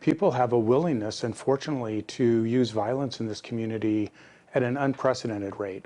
People have a willingness, unfortunately, to use violence in this community at an unprecedented rate.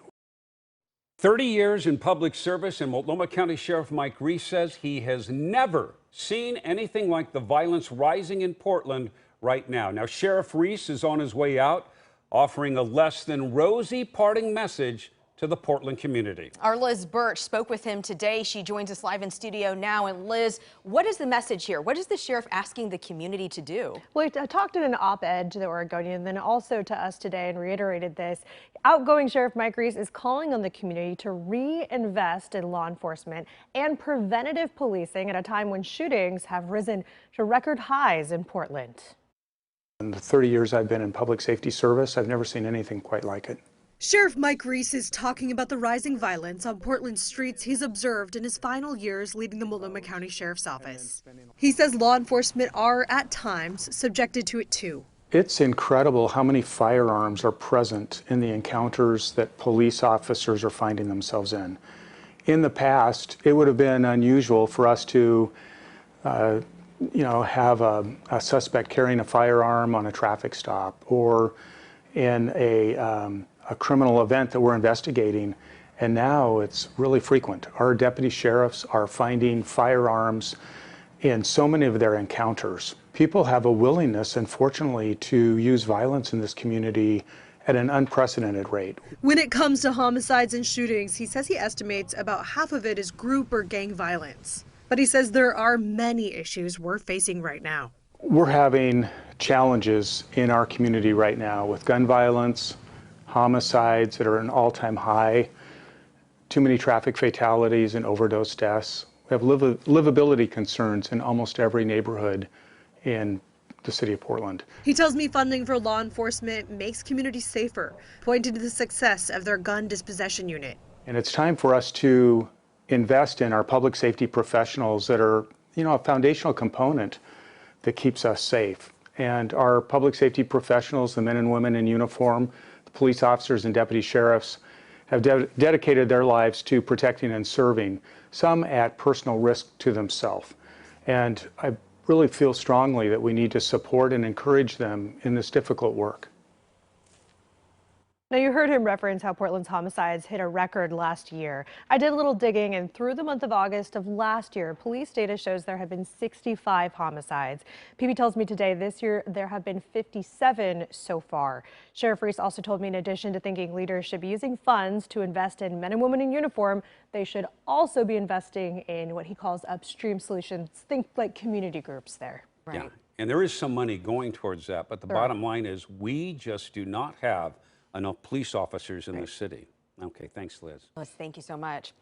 30 years in public service, and Multnomah County Sheriff Mike Reese says he has never seen anything like the violence rising in Portland right now. Now, Sheriff Reese is on his way out, offering a less-than-rosy parting message to the Portland community. Our Liz Birch spoke with him today. She joins us live in studio now. And Liz, what is the message here? What is the sheriff asking the community to do? Well, he talked in an op-ed to the Oregonian, and then also to us today, and reiterated this. Outgoing Sheriff Mike Reese is calling on the community to reinvest in law enforcement and preventative policing at a time when shootings have risen to record highs in Portland. In the 30 years I've been in public safety service, I've never seen anything quite like it. Sheriff Mike Reese is talking about the rising violence on Portland streets he's observed in his final years leading the Multnomah County Sheriff's Office. He says law enforcement are, at times, subjected to it too. It's incredible how many firearms are present in the encounters that police officers are finding themselves in. In the past, it would have been unusual for us to have a suspect carrying a firearm on a traffic stop or in a criminal event that we're investigating, and now it's really frequent. Our deputy sheriffs are finding firearms in so many of their encounters. People have a willingness, unfortunately, to use violence in this community at an unprecedented rate. When it comes to homicides and shootings, he says he estimates about half of it is group or gang violence. But he says there are many issues we're facing right now. We're having challenges in our community right now with gun violence, homicides that are an all-time high, too many traffic fatalities and overdose deaths. We have livability concerns in almost every neighborhood in the city of Portland. He tells me funding for law enforcement makes communities safer, pointing to the success of their gun dispossession unit. And it's time for us to invest in our public safety professionals that are, a foundational component that keeps us safe. And our public safety professionals, the men and women in uniform, the police officers and deputy sheriffs, have dedicated their lives to protecting and serving, some at personal risk to themselves. And I really feel strongly that we need to support and encourage them in this difficult work. Now, you heard him reference how Portland's homicides hit a record last year. I did a little digging, and through the month of August of last year, police data shows there have been 65 homicides. PB tells me today this year there have been 57 so far. Sheriff Reese also told me in addition to thinking leaders should be using funds to invest in men and women in uniform, they should also be investing in what he calls upstream solutions. Think like community groups there. Right. Yeah, and there is some money going towards that, but the bottom line is we just do not have enough police officers in the city. Okay, thanks, Liz. Liz, thank you so much.